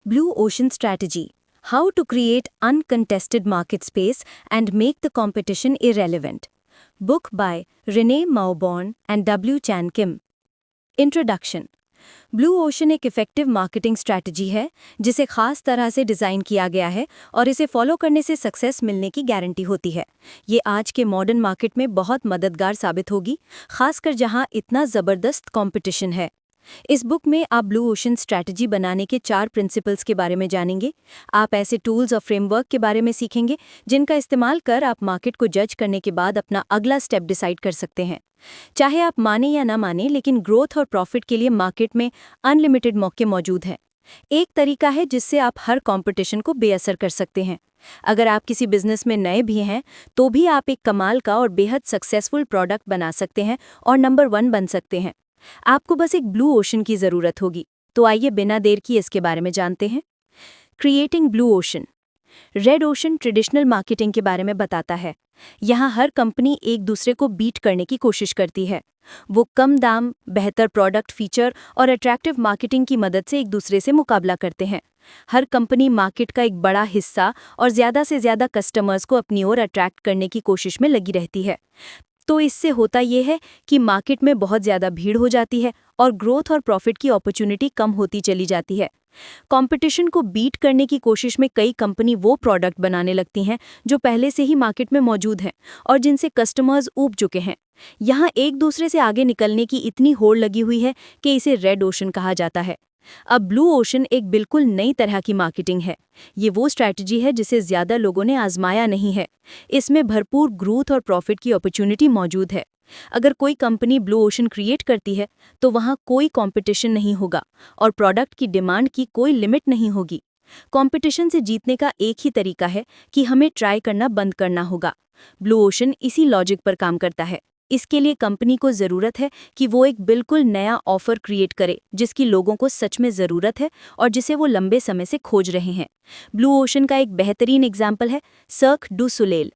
Blue Ocean Strategy: How to Create Uncontested Market Space and Make the Competition Irrelevant. Book by Renee Mauborn and W. Chan Kim. Introduction. Blue ocean एक effective marketing strategy है जिसे खास तरह से design किया गया है और इसे फॉलो करने से सक्सेस मिलने की गारंटी होती है। ये आज के मॉडर्न मार्केट में बहुत मददगार साबित होगी, खासकर जहां इतना ज़बरदस्त कंपटीशन है। इस बुक में आप ब्लू ओशन स्ट्रैटेजी बनाने के 4 प्रिंसिपल्स के बारे में जानेंगे। आप ऐसे टूल्स और फ्रेमवर्क के बारे में सीखेंगे जिनका इस्तेमाल कर आप मार्केट को जज करने के बाद अपना अगला स्टेप डिसाइड कर सकते हैं। चाहे आप माने या ना माने, लेकिन ग्रोथ और प्रॉफिट के लिए मार्केट में अनलिमिटेड मौके मौजूद हैं। एक तरीका है जिससे आप हर कंपटीशन को बेअसर कर सकते हैं। अगर आप किसी बिजनेस में नए भी हैं तो भी आप एक कमाल का और बेहद सक्सेसफुल प्रोडक्ट बना सकते हैं और नंबर 1 बन सकते हैं। आपको बस एक ब्लू ओशन की ज़रूरत होगी। तो आइए बिना देर किए इसके बारे में जानते हैं। Creating blue ocean. Red ocean traditional marketing के बारे में बताता है। यहाँ हर कंपनी एक दूसरे को बीट करने की कोशिश करती है। वो कम दाम, बेहतर प्रोडक्ट फीचर और अट्रैक्टिव मार्केटिंग की मदद से एक दूसरे से मुकाबला करते हैं। हर कंपनी मार्केट का एक बड़ा हिस्सा और ज़्यादा से ज़्यादा कस्टमर्स को अपनी ओर अट्रैक्ट करने की कोशिश में लगी रहती है। तो इससे होता यह है कि मार्केट में बहुत ज़्यादा भीड़ हो जाती है और ग्रोथ और प्रॉफिट की अपॉर्चुनिटी कम होती चली जाती है। कंपटीशन को बीट करने की कोशिश में कई कंपनी वो प्रोडक्ट बनाने लगती हैं जो पहले से ही मार्केट में मौजूद हैं और जिनसे कस्टमर्स ऊब चुके हैं। यहाँ एक दूसरे से आगे निकलने की इतनी होड़ लगी हुई है कि इसे रेड ओशन कहा जाता है। अब ब्लू ओशन एक बिल्कुल नई तरह की मार्केटिंग है। ये वो स्ट्रैटेजी है जिसे ज़्यादा लोगों ने आजमाया नहीं है। इसमें भरपूर ग्रोथ और प्रॉफिट की अपॉर्चुनिटी मौजूद है। अगर कोई कंपनी ब्लू ओशन क्रिएट करती है तो वहाँ कोई कंपटीशन नहीं होगा और प्रोडक्ट की डिमांड की कोई लिमिट नहीं होगी। कंपटीशन से जीतने का एक ही तरीका है कि हमें ट्राई करना बंद करना होगा। ब्लू ओशन इसी लॉजिक पर काम करता है। इसके लिए कंपनी को ज़रूरत है कि वो एक बिल्कुल नया ऑफर क्रिएट करे जिसकी लोगों को सच में ज़रूरत है और जिसे वो लंबे समय से खोज रहे हैं। ब्लू ओशन का एक बेहतरीन एग्जाम्पल है सर्क डू सोलेल।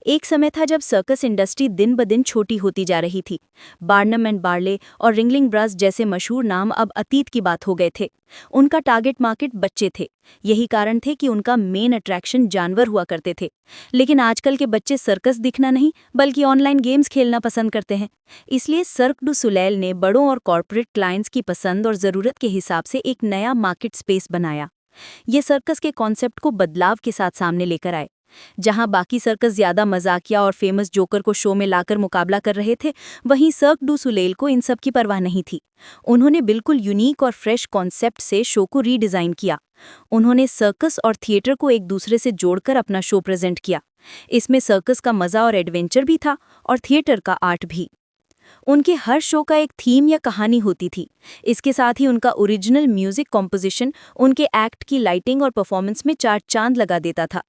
एक समय था जब सर्कस इंडस्ट्री दिन ब दिन छोटी होती जा रही थी। बार्नम एंड बार्ले और रिंगलिंग ब्रस जैसे मशहूर नाम अब अतीत की बात हो गए थे। उनका टारगेट मार्केट बच्चे थे। यही कारण थे कि उनका मेन अट्रैक्शन जानवर हुआ करते थे। लेकिन आजकल के बच्चे सर्कस दिखना नहीं बल्कि ऑनलाइन गेम्स खेलना पसंद करते हैं। इसलिए सर्क डू सोलेल ने बड़ों और कॉर्पोरेट क्लाइंट्स की पसंद और ज़रूरत के हिसाब से एक नया मार्केट स्पेस बनाया। ये सर्कस के कॉन्सेप्ट को बदलाव के साथ सामने लेकर आए। जहां बाकी सर्कस ज्यादा मजाकिया और फेमस जोकर को शो में लाकर मुकाबला कर रहे थे, वहीं सर्क डू सोलेल को इन सब की परवाह नहीं थी। उन्होंने बिल्कुल यूनिक और फ्रेश कॉन्सेप्ट से शो को रीडिज़ाइन किया। उन्होंने सर्कस और थिएटर को एक दूसरे से जोड़कर अपना शो प्रेजेंट किया। इसमें सर्कस का मज़ा और एडवेंचर भी था और थिएटर का आर्ट भी। उनके हर शो का एक थीम या कहानी होती थी। इसके साथ ही उनका ओरिजिनल म्यूजिक कॉम्पोजिशन उनके एक्ट की लाइटिंग और परफॉर्मेंस में 4 चांद लगा देता था।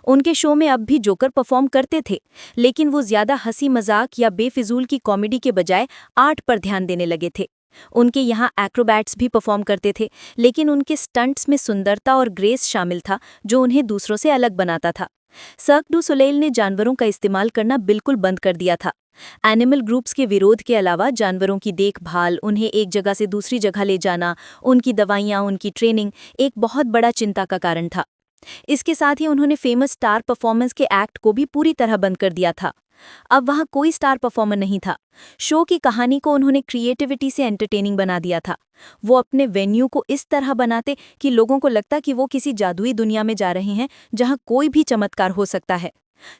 उनके शो में अब भी जोकर परफॉर्म करते थे, लेकिन वो ज्यादा हंसी मजाक या बेफिजूल की कॉमेडी के बजाय आर्ट पर ध्यान देने लगे थे। उनके यहाँ एक्रोबैट्स भी परफॉर्म करते थे, लेकिन उनके स्टंट्स में सुंदरता और ग्रेस शामिल था जो उन्हें दूसरों से अलग बनाता था। सर्क डू सोलेल ने जानवरों का इस्तेमाल करना बिल्कुल बंद कर दिया था। एनिमल ग्रुप्स के विरोध के अलावा जानवरों की देखभाल, उन्हें एक जगह से दूसरी जगह ले जाना, उनकी दवाइयाँ, उनकी ट्रेनिंग एक बहुत बड़ा चिंता का कारण था। इसके साथ ही उन्होंने फेमस स्टार परफॉर्मेंस के एक्ट को भी पूरी तरह बंद कर दिया था। अब वहाँ कोई स्टार परफॉर्मर नहीं था। शो की कहानी को उन्होंने क्रिएटिविटी से एंटरटेनिंग बना दिया था। वो अपने वेन्यू को इस तरह बनाते कि लोगों को लगता कि वो किसी जादुई दुनिया में जा रहे हैं जहाँ कोई भी चमत्कार हो सकता है।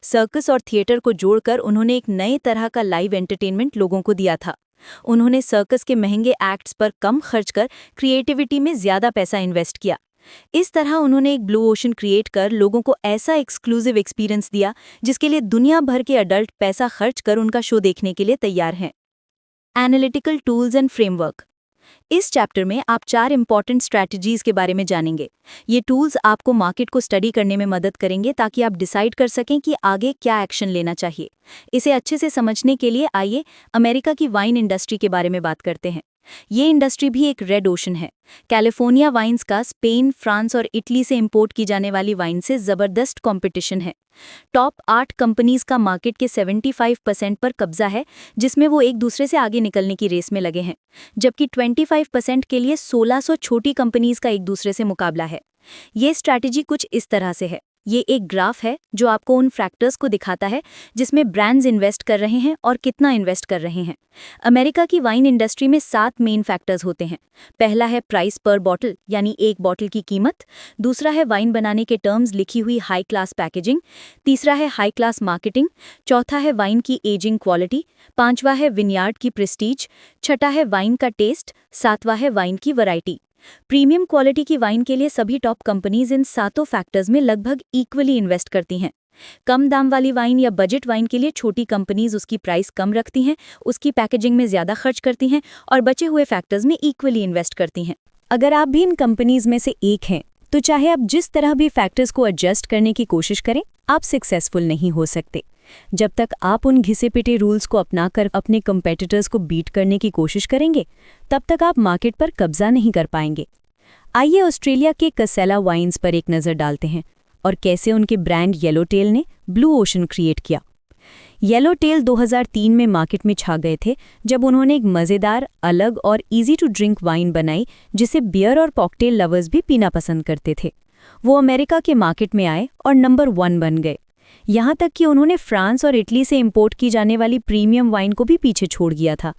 सर्कस और थिएटर को जोड़कर उन्होंने एक नए तरह का लाइव एंटरटेनमेंट लोगों को दिया था। उन्होंने सर्कस के महंगे एक्ट्स पर कम खर्च कर क्रिएटिविटी में ज़्यादा पैसा इन्वेस्ट किया। इस तरह उन्होंने एक ब्लू ओशन क्रिएट कर लोगों को ऐसा एक्सक्लूसिव एक्सपीरियंस दिया जिसके लिए दुनिया भर के अडल्ट पैसा खर्च कर उनका शो देखने के लिए तैयार हैं। Analytical tools and framework. इस चैप्टर में आप 4 इंपॉर्टेंट स्ट्रैटेजीज के बारे में जानेंगे। ये टूल्स आपको मार्केट को स्टडी करने में मदद करेंगे ताकि आप डिसाइड कर सकें कि आगे क्या एक्शन लेना चाहिए। इसे अच्छे से समझने के लिए आइए अमेरिका की वाइन इंडस्ट्री के बारे में बात करते हैं। ये इंडस्ट्री भी एक रेड ओशन है। कैलिफोर्निया वाइन्स का स्पेन, फ्रांस और इटली से इंपोर्ट की जाने वाली वाइन से ज़बरदस्त कंपटीशन है। टॉप 8 कंपनीज का मार्केट के 75% पर कब्जा है, जिसमें वो एक दूसरे से आगे निकलने की रेस में लगे हैं, जबकि 25% के लिए 1600 छोटी कंपनीज का एक दूसरे से मुकाबला है। ये स्ट्रैटेजी कुछ इस तरह से है। ये एक ग्राफ है जो आपको उन फैक्टर्स को दिखाता है जिसमें ब्रांड्स इन्वेस्ट कर रहे हैं और कितना इन्वेस्ट कर रहे हैं। अमेरिका की वाइन इंडस्ट्री में 7 मेन फैक्टर्स होते हैं। पहला है प्राइस पर बॉटल, यानी एक बॉटल की कीमत। दूसरा है वाइन बनाने के टर्म्स लिखी हुई हाई क्लास पैकेजिंग। तीसरा है हाई क्लास मार्केटिंग। चौथा है वाइन की एजिंग क्वालिटी। पांचवा है विनयार्ड की प्रेस्टीज। छठा है वाइन का टेस्ट। सातवां है वाइन की वैरायटी। प्रीमियम क्वालिटी की वाइन के लिए सभी टॉप कंपनीज इन सातों फैक्टर्स में लगभग इक्वली इन्वेस्ट करती हैं। कम दाम वाली वाइन या बजट वाइन के लिए छोटी कंपनीज उसकी प्राइस कम रखती हैं, उसकी पैकेजिंग में ज़्यादा खर्च करती हैं और बचे हुए फैक्टर्स में इक्वली इन्वेस्ट करती हैं। अगर आप भी इन कंपनीज में से एक हैं, तो चाहे आप जिस तरह भी फैक्टर्स को एडजस्ट करने की कोशिश करें, आप सक्सेसफुल नहीं हो सकते। जब तक आप उन घिसे पिटे रूल्स को अपनाकर अपने कंपेटिटर्स को बीट करने की कोशिश करेंगे, तब तक आप मार्केट पर कब्जा नहीं कर पाएंगे। आइए ऑस्ट्रेलिया के कसेला वाइन्स पर एक नज़र डालते हैं और कैसे उनके ब्रांड येलोटेल ने ब्लू ओशन क्रिएट किया। येलोटेल 2003 में मार्केट में छा गए थे जब उन्होंने एक मज़ेदार, अलग और इजी टू ड्रिंक वाइन बनाई जिसे बियर और कॉकटेल लवर्स भी पीना पसंद करते थे। वो अमेरिका के मार्केट में आए और नंबर 1 बन गए। यहाँ तक कि उन्होंने फ्रांस और इटली से इंपोर्ट की जाने वाली प्रीमियम वाइन को भी पीछे छोड़ दिया था।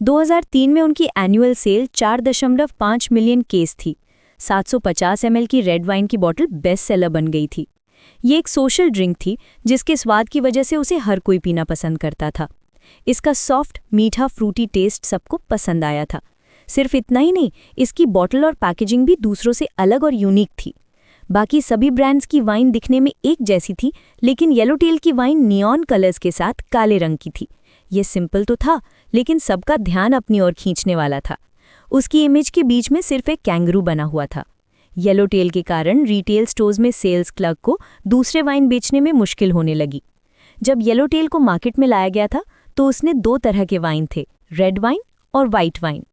2003 में उनकी एनुअल सेल 4.5 मिलियन केस थी। 750 ml की रेड वाइन की बोतल बेस्ट सेलर बन गई थी। ये एक सोशल ड्रिंक थी जिसके स्वाद की वजह से उसे हर कोई पीना पसंद करता था। इसका सॉफ्ट, मीठा, फ्रूटी टेस्ट सबको पसंद आया था। सिर्फ इतना ही नहीं, इसकी बोतल और पैकेजिंग भी दूसरों से अलग और यूनिक थी। बाकी सभी ब्रांड्स की वाइन दिखने में एक जैसी थी, लेकिन येलोटेल की वाइन नियॉन कलर्स के साथ काले रंग की थी। ये सिंपल तो था, लेकिन सबका ध्यान अपनी ओर खींचने वाला था। उसकी इमेज के बीच में सिर्फ एक कैंगरू बना हुआ था। येलोटेल के कारण रिटेल स्टोर्स में सेल्स क्लर्क को दूसरे वाइन बेचने में मुश्किल होने लगी। जब येलोटेल को मार्केट में लाया गया था, तो उसने 2 तरह के वाइन थे, रेड वाइन और वाइट वाइन।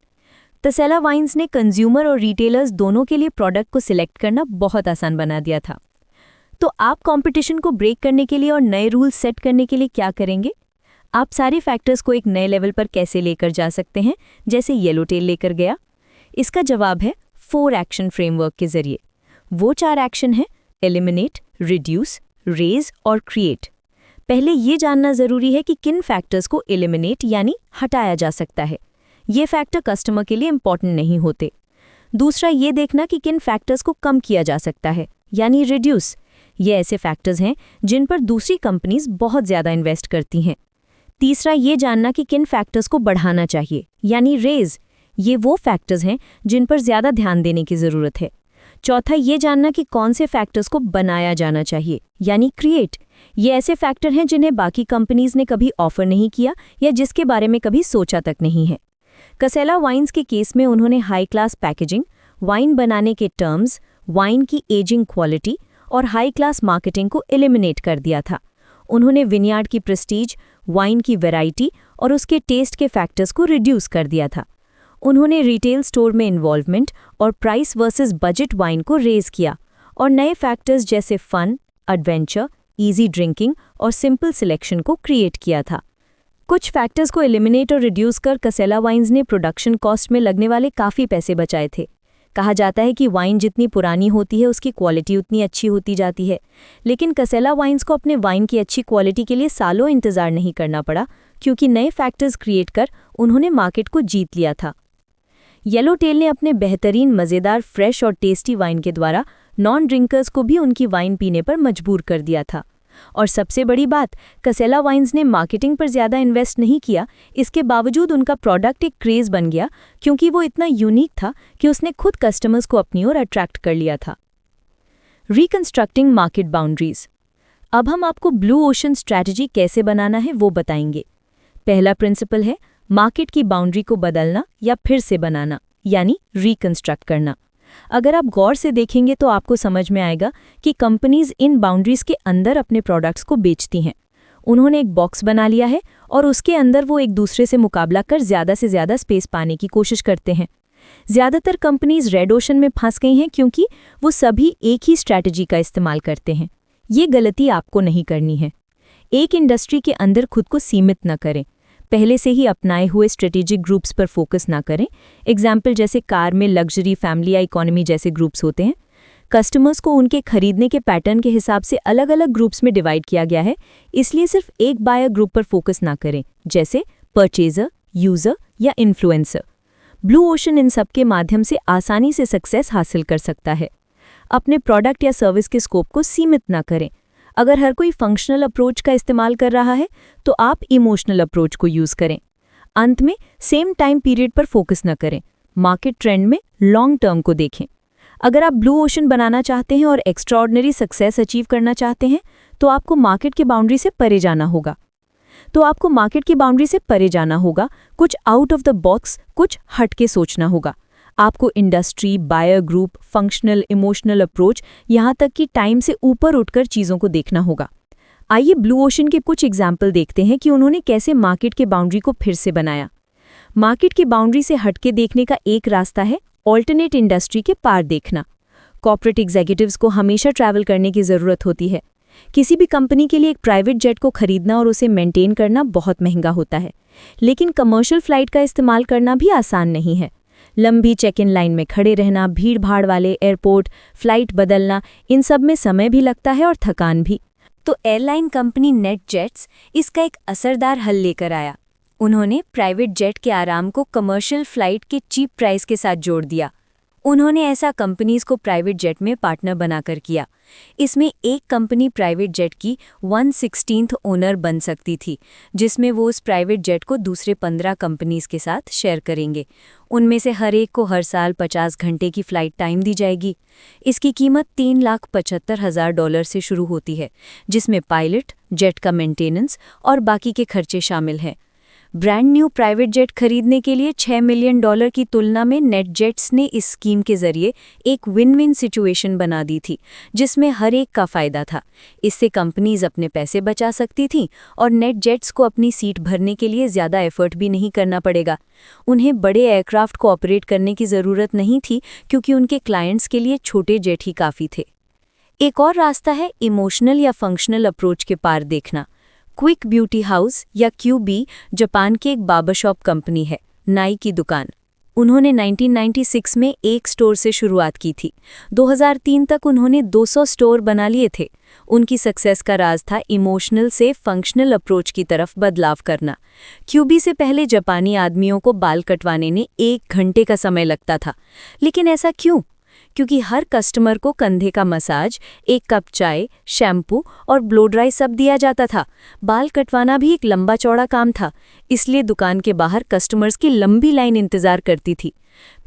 कसेला वाइन्स ने कंज्यूमर और रिटेलर्स दोनों के लिए प्रोडक्ट को सिलेक्ट करना बहुत आसान बना दिया था। तो आप कंपटीशन को ब्रेक करने के लिए और नए रूल्स सेट करने के लिए क्या करेंगे? आप सारे फैक्टर्स को एक नए लेवल पर कैसे लेकर जा सकते हैं, जैसे येलोटेल लेकर गया? इसका जवाब है 4 एक्शन फ्रेमवर्क के जरिए। वो 4 एक्शन हैं: एलिमिनेट, रिड्यूस, रेज और क्रिएट। पहले ये जानना जरूरी है कि किन फैक्टर्स को एलिमिनेट यानी हटाया जा सकता है। ये फैक्टर कस्टमर के लिए इंपॉर्टेंट नहीं होते। दूसरा, ये देखना कि किन फैक्टर्स को कम किया जा सकता है, यानी रिड्यूस। ये ऐसे फैक्टर्स हैं जिन पर दूसरी कंपनीज बहुत ज़्यादा इन्वेस्ट करती हैं। तीसरा, ये जानना कि किन फैक्टर्स को बढ़ाना चाहिए, यानी रेज। ये वो फैक्टर्स हैं जिन पर ज़्यादा ध्यान देने की ज़रूरत है। चौथा, ये जानना कि कौन से फैक्टर्स को बनाया जाना चाहिए, यानी क्रिएट। ये ऐसे फैक्टर हैं जिन्हें बाकी कंपनीज ने कभी ऑफर नहीं किया या जिसके बारे में कभी सोचा तक नहीं है। कसेला वाइन्स के केस में उन्होंने हाई क्लास पैकेजिंग, वाइन बनाने के टर्म्स, वाइन की एजिंग क्वालिटी और हाई क्लास मार्केटिंग को एलिमिनेट कर दिया था। उन्होंने विनयार्ड की प्रेस्टीज, वाइन की वैरायटी और उसके टेस्ट के फैक्टर्स को रिड्यूस कर दिया था। उन्होंने रिटेल स्टोर में इन्वॉल्वमेंट और प्राइस वर्सेस बजट वाइन को रेज किया और नए फैक्टर्स जैसे फन, एडवेंचर, इजी ड्रिंकिंग और सिंपल सिलेक्शन को क्रिएट किया था। कुछ फैक्टर्स को एलिमिनेट और रिड्यूस कर कसेला वाइन्स ने प्रोडक्शन कॉस्ट में लगने वाले काफ़ी पैसे बचाए थे। कहा जाता है कि वाइन जितनी पुरानी होती है उसकी क्वालिटी उतनी अच्छी होती जाती है, लेकिन कसेला वाइन्स को अपने वाइन की अच्छी क्वालिटी के लिए सालों इंतज़ार नहीं करना पड़ा, क्योंकि नए फैक्टर्स क्रिएट कर उन्होंने मार्केट को जीत लिया था। येलोटेल ने अपने बेहतरीन, मज़ेदार, फ्रेश और टेस्टी वाइन के द्वारा नॉन ड्रिंकर्स को भी उनकी वाइन पीने पर मजबूर कर दिया था। और सबसे बड़ी बात, कसेला वाइन्स ने मार्केटिंग पर ज़्यादा इन्वेस्ट नहीं किया। इसके बावजूद उनका प्रोडक्ट एक क्रेज़ बन गया, क्योंकि वो इतना यूनिक था कि उसने खुद कस्टमर्स को अपनी ओर अट्रैक्ट कर लिया था। Reconstructing market boundaries. अब हम आपको ब्लू ओशन स्ट्रैटेजी कैसे बनाना है वो बताएंगे। पहला प्रिंसिपल है मार्केट की बाउंड्री को बदलना या फिर से बनाना, यानी रिकंस्ट्रक्ट करना। अगर आप गौर से देखेंगे तो आपको समझ में आएगा कि कंपनीज इन बाउंड्रीज के अंदर अपने प्रोडक्ट्स को बेचती हैं। उन्होंने एक बॉक्स बना लिया है और उसके अंदर वो एक दूसरे से मुकाबला कर ज़्यादा से ज़्यादा स्पेस पाने की कोशिश करते हैं। ज़्यादातर कंपनीज रेड ओशन में फंस गई हैं क्योंकि वो सभी एक ही स्ट्रैटेजी का इस्तेमाल करते हैं। ये गलती आपको नहीं करनी है। एक इंडस्ट्री के अंदर खुद को सीमित न करें। पहले से ही अपनाए हुए स्ट्रेटेजिक ग्रुप्स पर फोकस ना करें। एग्जाम्पल जैसे कार में लग्जरी, फैमिली या इकोनॉमी जैसे ग्रुप्स होते हैं। कस्टमर्स को उनके खरीदने के पैटर्न के हिसाब से अलग अलग ग्रुप्स में डिवाइड किया गया है, इसलिए सिर्फ एक बायर ग्रुप पर फोकस ना करें, जैसे परचेजर, यूजर या इन्फ्लुएंसर। ब्लू ओशन इन सब के माध्यम से आसानी से सक्सेस हासिल कर सकता है। अपने प्रोडक्ट या सर्विस के स्कोप को सीमित ना करें। अगर हर कोई फंक्शनल अप्रोच का इस्तेमाल कर रहा है तो आप इमोशनल अप्रोच को यूज करें। अंत में सेम टाइम पीरियड पर फोकस न करें, मार्केट ट्रेंड में लॉन्ग टर्म को देखें। अगर आप ब्लू ओशन बनाना चाहते हैं और एक्स्ट्राऑर्डिनरी सक्सेस अचीव करना चाहते हैं तो आपको मार्केट की बाउंड्री से परे जाना होगा। कुछ आउट ऑफ द बॉक्स, कुछ हट के सोचना होगा। आपको industry, buyer group, functional, emotional approach, यहाँ तक कि टाइम से ऊपर उठकर चीज़ों को देखना होगा। आइए ब्लू ओशन के कुछ एग्जाम्पल देखते हैं कि उन्होंने कैसे मार्केट के बाउंड्री को फिर से बनाया। मार्केट की बाउंड्री से हटके देखने का एक रास्ता है ऑल्टरनेट इंडस्ट्री के पार देखना। कॉर्पोरेट एग्जीक्यूटिव्स को हमेशा ट्रैवल करने की ज़रूरत होती है। किसी भी कंपनी के लिए एक प्राइवेट जेट को खरीदना और उसे मेंटेन करना बहुत महंगा होता है, लेकिन कमर्शियल फ्लाइट का इस्तेमाल करना भी आसान नहीं है। लंबी चेक इन लाइन में खड़े रहना, भीड़ भाड़ वाले एयरपोर्ट, फ्लाइट बदलना, इन सब में समय भी लगता है और थकान भी। तो एयरलाइन कंपनी नेटजेट्स इसका एक असरदार हल लेकर आया। उन्होंने प्राइवेट जेट के आराम को कमर्शियल फ्लाइट के चीप प्राइस के साथ जोड़ दिया। उन्होंने ऐसा कंपनीज को प्राइवेट जेट में पार्टनर बनाकर किया। इसमें एक कंपनी प्राइवेट जेट की 1/16 ओनर बन सकती थी, जिसमें वो उस प्राइवेट जेट को दूसरे 15 कंपनीज के साथ शेयर करेंगे। उनमें से हर एक को हर साल 50 घंटे की फ्लाइट टाइम दी जाएगी। इसकी कीमत $3,75,000 से शुरू होती है, जिसमें पायलट, जेट का मेंटेनेंस और बाकी के खर्चे शामिल हैं। ब्रांड न्यू प्राइवेट जेट खरीदने के लिए $6 मिलियन की तुलना में नेटजेट्स ने इस स्कीम के जरिए एक विन विन सिचुएशन बना दी थी, जिसमें हर एक का फायदा था। इससे कंपनीज अपने पैसे बचा सकती थीं और नेटजेट्स को अपनी सीट भरने के लिए ज़्यादा एफर्ट भी नहीं करना पड़ेगा। उन्हें बड़े एयरक्राफ्ट को ऑपरेट करने की ज़रूरत नहीं थी, क्योंकि उनके क्लाइंट्स के लिए छोटे जेट ही काफ़ी थे। एक और रास्ता है इमोशनल या फंक्शनल अप्रोच के पार देखना। क्विक ब्यूटी हाउस या क्यूबी जापान की एक बार्बरशॉप कंपनी है, नाई की दुकान। उन्होंने 1996 में एक स्टोर से शुरुआत की थी। 2003 तक उन्होंने 200 स्टोर बना लिए थे। उनकी सक्सेस का राज था इमोशनल से फंक्शनल अप्रोच की तरफ बदलाव करना। क्यूबी से पहले जापानी आदमियों को बाल कटवाने में 1 घंटे का समय लगता था। लेकिन ऐसा क्यों? क्योंकि हर कस्टमर को कंधे का मसाज, 1 कप चाय, शैम्पू और ब्लो ड्राई सब दिया जाता था। बाल कटवाना भी एक लंबा चौड़ा काम था, इसलिए दुकान के बाहर कस्टमर्स की लंबी लाइन इंतजार करती थी।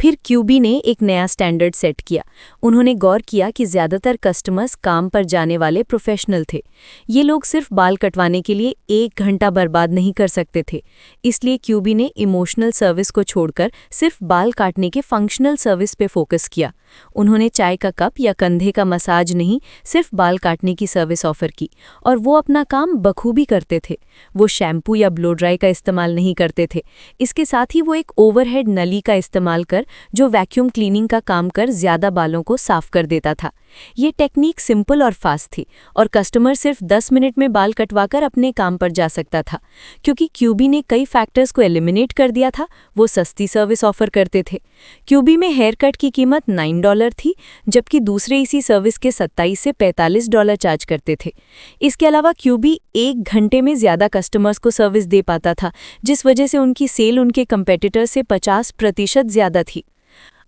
फिर क्यूबी ने एक नया स्टैंडर्ड सेट किया। उन्होंने गौर किया कि ज़्यादातर कस्टमर्स काम पर जाने वाले प्रोफेशनल थे। ये लोग सिर्फ बाल कटवाने के लिए 1 घंटा बर्बाद नहीं कर सकते थे। इसलिए क्यूबी ने इमोशनल सर्विस को छोड़कर सिर्फ बाल काटने के फंक्शनल सर्विस पे फोकस किया। उन्होंने चाय का कप या कंधे का मसाज नहीं, सिर्फ बाल काटने की सर्विस ऑफर की, और वो अपना काम बखूबी करते थे। वो शैम्पू या ब्लो ड्राई का इस्तेमाल नहीं करते थे। इसके साथ ही वो एक ओवरहेड नली का इस्तेमाल कर, जो वैक्यूम क्लीनिंग का काम कर ज़्यादा बालों को साफ कर देता था। ये टेक्निक सिंपल और फास्ट थी और कस्टमर सिर्फ 10 मिनट में बाल कटवाकर अपने काम पर जा सकता था। क्योंकि क्यूबी ने कई फैक्टर्स को एलिमिनेट कर दिया था, वो सस्ती सर्विस ऑफर करते थे। क्यूबी में हेयर कट की कीमत $9 थी, जबकि दूसरे इसी सर्विस के $27 से $45 चार्ज करते थे। इसके अलावा क्यूबी 1 घंटे में ज़्यादा कस्टमर्स को सर्विस दे पाता था, जिस वजह से उनकी सेल उनके कंपेटिटर से 50% ज़्यादा थी।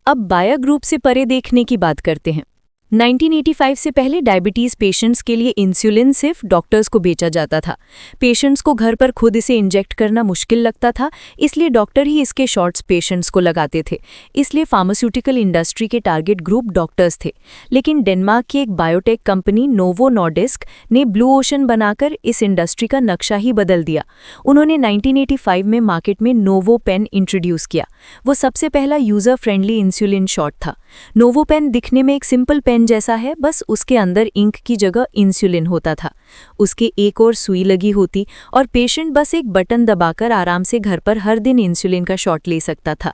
अब बायर ग्रुप से परे देखने की बात करते हैं। 1985 से पहले डायबिटीज़ पेशेंट्स के लिए इंसुलिन सिर्फ डॉक्टर्स को बेचा जाता था। पेशेंट्स को घर पर खुद इसे इंजेक्ट करना मुश्किल लगता था, इसलिए डॉक्टर ही इसके शॉट्स पेशेंट्स को लगाते थे। इसलिए फार्मास्यूटिकल इंडस्ट्री के टारगेट ग्रुप डॉक्टर्स थे। लेकिन डेनमार्क की एक बायोटेक कंपनी नोवो नॉर्डिस्क ने ब्लू ओशन बनाकर इस इंडस्ट्री का नक्शा ही बदल दिया। उन्होंने 1985 में मार्केट में नोवो पेन इंट्रोड्यूस किया। वो सबसे पहला यूज़र फ्रेंडली इंसुलिन शॉट था। नोवो पेन दिखने में एक सिंपल पेन जैसा है, बस उसके अंदर इंक की जगह इंसुलिन होता था। उसके एक और सुई लगी होती और पेशेंट बस एक बटन दबाकर आराम से घर पर हर दिन इंसुलिन का शॉट ले सकता था।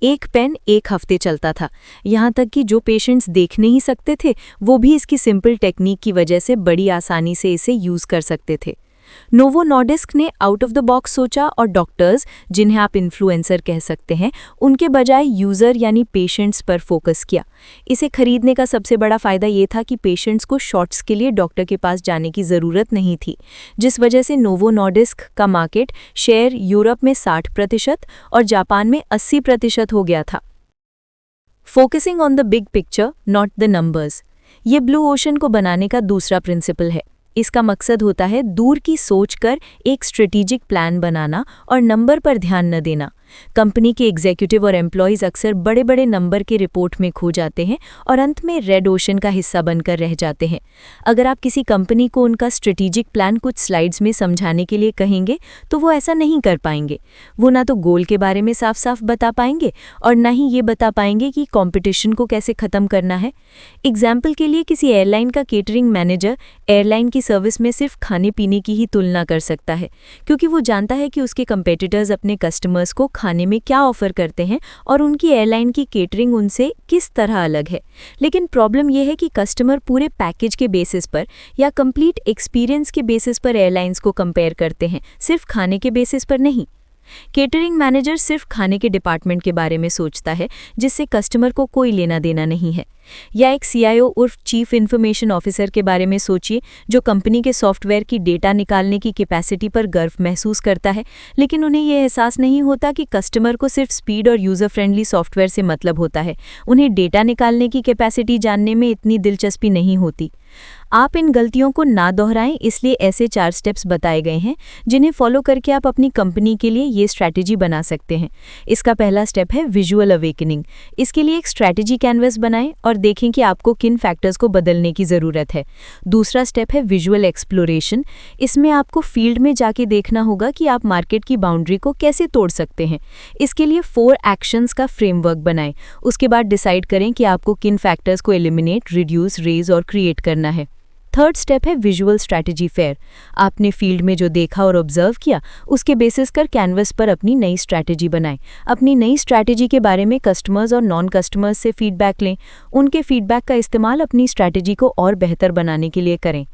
एक पेन 1 हफ्ते चलता था। यहाँ तक कि जो पेशेंट्स देख नहीं सकते थे, वो भी इसकी सिंपल टेक्निक की वजह से बड़ी आसानी से इसे यूज़ कर सकते थे। नोवो नॉर्डिस्क ने आउट ऑफ द बॉक्स सोचा और डॉक्टर्स, जिन्हें आप इन्फ्लुएंसर कह सकते हैं, उनके बजाय यूज़र यानी पेशेंट्स पर फोकस किया। इसे खरीदने का सबसे बड़ा फ़ायदा ये था कि पेशेंट्स को शॉट्स के लिए डॉक्टर के पास जाने की ज़रूरत नहीं थी, जिस वजह से नोवो नॉर्डिस्क का मार्केट शेयर यूरोप में 60% और जापान में 80% हो गया था। Focusing on the big picture, not the numbers, ये ब्लू ओशन को बनाने का दूसरा प्रिंसिपल है। इसका मकसद होता है दूर की सोचकर एक स्ट्रेटेजिक प्लान बनाना और नंबर पर ध्यान न देना। कंपनी के एग्जीक्यूटिव और एम्प्लॉयज़ अक्सर बड़े बड़े नंबर के रिपोर्ट में खो जाते हैं और अंत में रेड ओशन का हिस्सा बनकर रह जाते हैं। अगर आप किसी कंपनी को उनका स्ट्रेटेजिक प्लान कुछ स्लाइड्स में समझाने के लिए कहेंगे तो वो ऐसा नहीं कर पाएंगे। वो ना तो गोल के बारे में साफ साफ बता पाएंगे और ना ही ये बता पाएंगे कि कंपटीशन को कैसे ख़त्म करना है। एग्जाम्पल के लिए किसी एयरलाइन का केटरिंग मैनेजर एयरलाइन की सर्विस में सिर्फ खाने पीने की ही तुलना कर सकता है, क्योंकि वो जानता है कि उसके कंपेटिटर्स अपने कस्टमर्स को खाने में क्या ऑफर करते हैं और उनकी एयरलाइन की केटरिंग उनसे किस तरह अलग है। लेकिन प्रॉब्लम यह है कि कस्टमर पूरे पैकेज के बेसिस पर या कंप्लीट एक्सपीरियंस के बेसिस पर एयरलाइंस को कंपेयर करते हैं, सिर्फ खाने के बेसिस पर नहीं। केटरिंग मैनेजर सिर्फ खाने के डिपार्टमेंट के बारे में सोचता है, जिससे कस्टमर को कोई लेना देना नहीं है। या एक CIO उर्फ चीफ इन्फॉर्मेशन ऑफिसर के बारे में सोचिए, जो कंपनी के सॉफ्टवेयर की डेटा निकालने की कैपेसिटी पर गर्व महसूस करता है, लेकिन उन्हें यह एहसास नहीं होता कि कस्टमर को सिर्फ स्पीड और यूज़र फ्रेंडली सॉफ्टवेयर से मतलब होता है। उन्हें डेटा निकालने की कैपेसिटी जानने में इतनी दिलचस्पी नहीं होती। आप इन गलतियों को ना दोहराएं, इसलिए ऐसे 4 स्टेप्स बताए गए हैं जिन्हें फॉलो करके आप अपनी कंपनी के लिए ये स्ट्रैटेजी बना सकते हैं। इसका पहला स्टेप है विजुअल अवेकनिंग। इसके लिए एक स्ट्रैटेजी कैनवस बनाएं और देखें कि आपको किन फैक्टर्स को बदलने की ज़रूरत है। दूसरा स्टेप है विजुअल एक्सप्लोरेशन। इसमें आपको फील्ड में जाके देखना होगा कि आप मार्केट की बाउंड्री को कैसे तोड़ सकते हैं। इसके लिए 4 एक्शंस का फ्रेमवर्क बनाएं। उसके बाद डिसाइड करें कि आपको किन फैक्टर्स को एलिमिनेट, रिड्यूस, रेज और क्रिएट करना है। थर्ड स्टेप है विजुअल स्ट्रैटेजी फेयर। आपने फील्ड में जो देखा और ऑब्जर्व किया, उसके बेसिस कर कैनवस पर अपनी नई स्ट्रैटेजी बनाएं। अपनी नई स्ट्रैटेजी के बारे में कस्टमर्स और नॉन कस्टमर्स से फीडबैक लें। उनके फीडबैक का इस्तेमाल अपनी स्ट्रैटेजी को और बेहतर बनाने के लिए करें।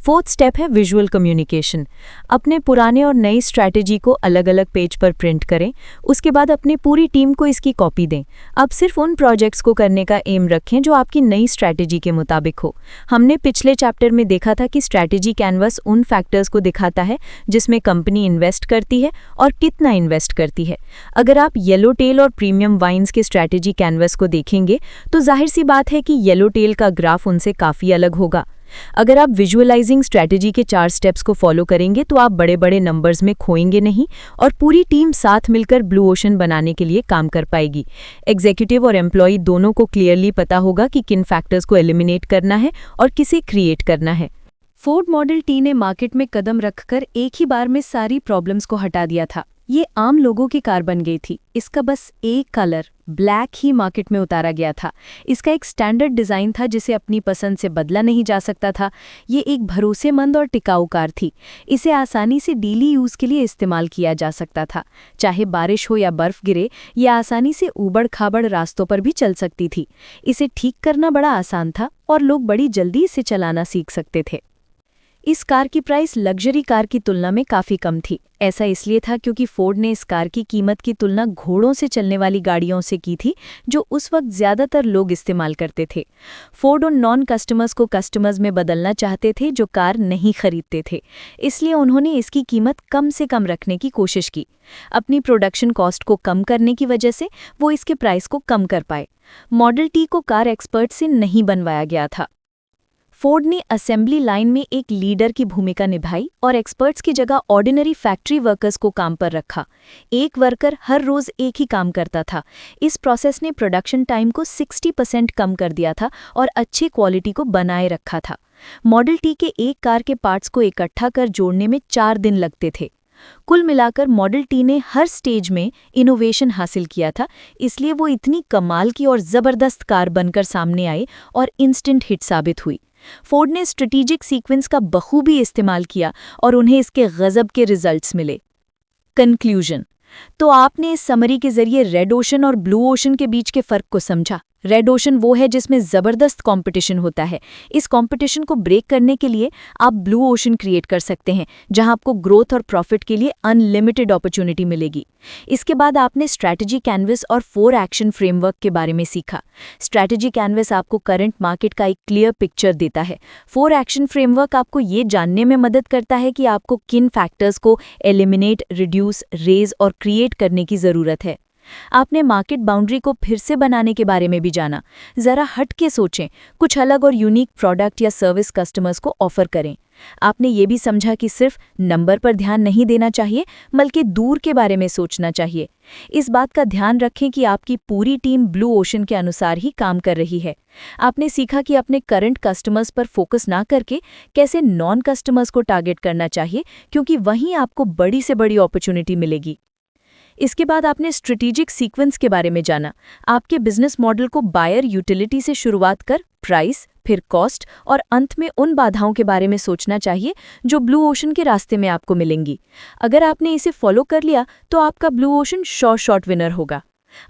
फोर्थ स्टेप है विजुअल कम्युनिकेशन। अपने पुराने और नई स्ट्रैटेजी को अलग अलग पेज पर प्रिंट करें। उसके बाद अपनी पूरी टीम को इसकी कॉपी दें। अब सिर्फ उन प्रोजेक्ट्स को करने का एम रखें जो आपकी नई स्ट्रैटेजी के मुताबिक हो। हमने पिछले चैप्टर में देखा था कि स्ट्रैटेजी कैनवस उन फैक्टर्स को दिखाता है जिसमें कंपनी इन्वेस्ट करती है और कितना इन्वेस्ट करती है। अगर आप येलो टेल और प्रीमियम वाइन्स के स्ट्रैटेजी कैनवस को देखेंगे तो जाहिर सी बात है कि येलो टेल का ग्राफ उनसे काफ़ी अलग होगा। अगर आप विजुअलाइजिंग स्ट्रैटेजी के 4 स्टेप्स को फॉलो करेंगे तो आप बड़े बड़े नंबर्स में खोएंगे नहीं और पूरी टीम साथ मिलकर ब्लू ओशन बनाने के लिए काम कर पाएगी। एग्जीक्यूटिव और एम्प्लॉय दोनों को क्लियरली पता होगा कि किन फैक्टर्स को एलिमिनेट करना है और किसे क्रिएट करना है। फोर्ड मॉडल टी ने मार्केट में कदम रखकर एक ही बार में सारी प्रॉब्लम्स को हटा दिया था। ये आम लोगों की कार बन गई थी। इसका बस एक कलर ब्लैक ही मार्केट में उतारा गया था। इसका एक स्टैंडर्ड डिज़ाइन था जिसे अपनी पसंद से बदला नहीं जा सकता था। ये एक भरोसेमंद और टिकाऊ कार थी। इसे आसानी से डेली यूज़ के लिए इस्तेमाल किया जा सकता था। चाहे बारिश हो या बर्फ़ गिरे, ये आसानी से ऊबड़-खाबड़ रास्तों पर भी चल सकती थी। इसे ठीक करना बड़ा आसान था और लोग बड़ी जल्दी इसे चलाना सीख सकते थे। इस कार की प्राइस लग्जरी कार की तुलना में काफ़ी कम थी। ऐसा इसलिए था क्योंकि फोर्ड ने इस कार की कीमत की तुलना घोड़ों से चलने वाली गाड़ियों से की थी, जो उस वक्त ज़्यादातर लोग इस्तेमाल करते थे। फोर्ड उन नॉन कस्टमर्स को कस्टमर्स में बदलना चाहते थे जो कार नहीं खरीदते थे, इसलिए उन्होंने इसकी कीमत कम से कम रखने की कोशिश की। अपनी प्रोडक्शन कॉस्ट को कम करने की वजह से वो इसके प्राइस को कम कर पाए। मॉडल टी को कार एक्सपर्ट से नहीं बनवाया गया था। फोर्ड ने असेंबली लाइन में एक लीडर की भूमिका निभाई और एक्सपर्ट्स की जगह ऑर्डिनरी फैक्ट्री वर्कर्स को काम पर रखा। एक वर्कर हर रोज एक ही काम करता था। इस प्रोसेस ने प्रोडक्शन टाइम को 60% कम कर दिया था और अच्छी क्वालिटी को बनाए रखा था। मॉडल टी के एक कार के पार्ट्स को इकट्ठा कर जोड़ने में 4 दिन लगते थे। कुल मिलाकर मॉडल टी ने हर स्टेज में इनोवेशन हासिल किया था, इसलिए वो इतनी कमाल की और ज़बरदस्त कार बनकर सामने आई और इंस्टेंट हिट साबित हुई। फोर्ड ने स्ट्रेटेजिक सीक्वेंस का बखूबी इस्तेमाल किया और उन्हें इसके गजब के रिजल्ट्स मिले। कंक्लूजन। तो आपने इस समरी के जरिए रेड ओशन और ब्लू ओशन के बीच के फर्क को समझा। रेड ओशन वो है जिसमें ज़बरदस्त कंपटीशन होता है। इस कंपटीशन को ब्रेक करने के लिए आप ब्लू ओशन क्रिएट कर सकते हैं, जहां आपको ग्रोथ और प्रॉफिट के लिए अनलिमिटेड अपॉर्चुनिटी मिलेगी। इसके बाद आपने स्ट्रैटेजी कैनवस और 4 एक्शन फ्रेमवर्क के बारे में सीखा। स्ट्रैटेजी कैनवस आपको करंट मार्केट का एक क्लियर पिक्चर देता है। 4 एक्शन फ्रेमवर्क आपको ये जानने में मदद करता है कि आपको किन फैक्टर्स को एलिमिनेट, रिड्यूस, रेज और क्रिएट करने की ज़रूरत है। आपने मार्केट बाउंड्री को फिर से बनाने के बारे में भी जाना। ज़रा हट के सोचें, कुछ अलग और यूनिक प्रोडक्ट या सर्विस कस्टमर्स को ऑफर करें। आपने ये भी समझा कि सिर्फ नंबर पर ध्यान नहीं देना चाहिए, बल्कि दूर के बारे में सोचना चाहिए। इस बात का ध्यान रखें कि आपकी पूरी टीम ब्लू ओशन के अनुसार ही काम कर रही है। आपने सीखा कि अपने करंट कस्टमर्स पर फोकस ना करके कैसे नॉन कस्टमर्स को टारगेट करना चाहिए, क्योंकि वहीं आपको बड़ी से बड़ी अपॉर्चुनिटी मिलेगी। इसके बाद आपने स्ट्रेटेजिक सीक्वेंस के बारे में जाना। आपके बिजनेस मॉडल को बायर यूटिलिटी से शुरुआत कर प्राइस, फिर कॉस्ट और अंत में उन बाधाओं के बारे में सोचना चाहिए जो ब्लू ओशन के रास्ते में आपको मिलेंगी। अगर आपने इसे फॉलो कर लिया तो आपका ब्लू ओशन शॉर्ट विनर होगा।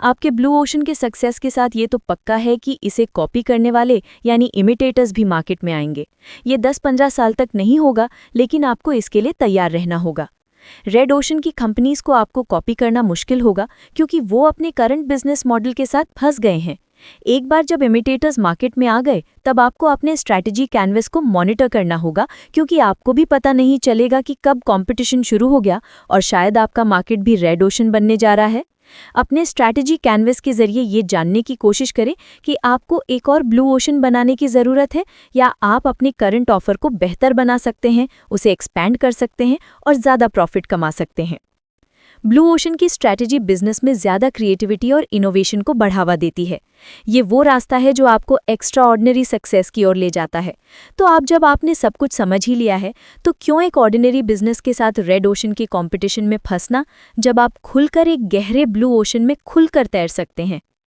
आपके ब्लू ओशन के सक्सेस के साथ ये तो पक्का है कि इसे कॉपी करने वाले यानी इमिटेटर्स भी मार्केट में आएंगे। ये 10-15 साल तक नहीं होगा, लेकिन आपको इसके लिए तैयार रहना होगा। रेड ओशन की कंपनीज को आपको कॉपी करना मुश्किल होगा, क्योंकि वो अपने करंट बिजनेस मॉडल के साथ फंस गए हैं। एक बार जब इमिटेटर्स मार्केट में आ गए, तब आपको अपने स्ट्रैटेजी कैनवस को मॉनिटर करना होगा, क्योंकि आपको भी पता नहीं चलेगा कि कब कंपटीशन शुरू हो गया और शायद आपका मार्केट भी रेड ओशन बनने जा रहा है। अपने स्ट्रैटेजी कैनवस के जरिए ये जानने की कोशिश करें कि आपको एक और ब्लू ओशन बनाने की ज़रूरत है, या आप अपने करंट ऑफर को बेहतर बना सकते हैं, उसे एक्सपैंड कर सकते हैं और ज़्यादा प्रॉफिट कमा सकते हैं। ब्लू ओशन की स्ट्रैटेजी बिजनेस में ज़्यादा क्रिएटिविटी और इनोवेशन को बढ़ावा देती है। ये वो रास्ता है जो आपको एक्स्ट्रा ऑर्डिनरी सक्सेस की ओर ले जाता है। तो जब आपने सब कुछ समझ ही लिया है, तो क्यों एक ऑर्डिनरी बिजनेस के साथ रेड ओशन के कंपटीशन में फंसना, जब आप खुलकर एक गहरे ब्लू ओशन में खुलकर तैर सकते हैं।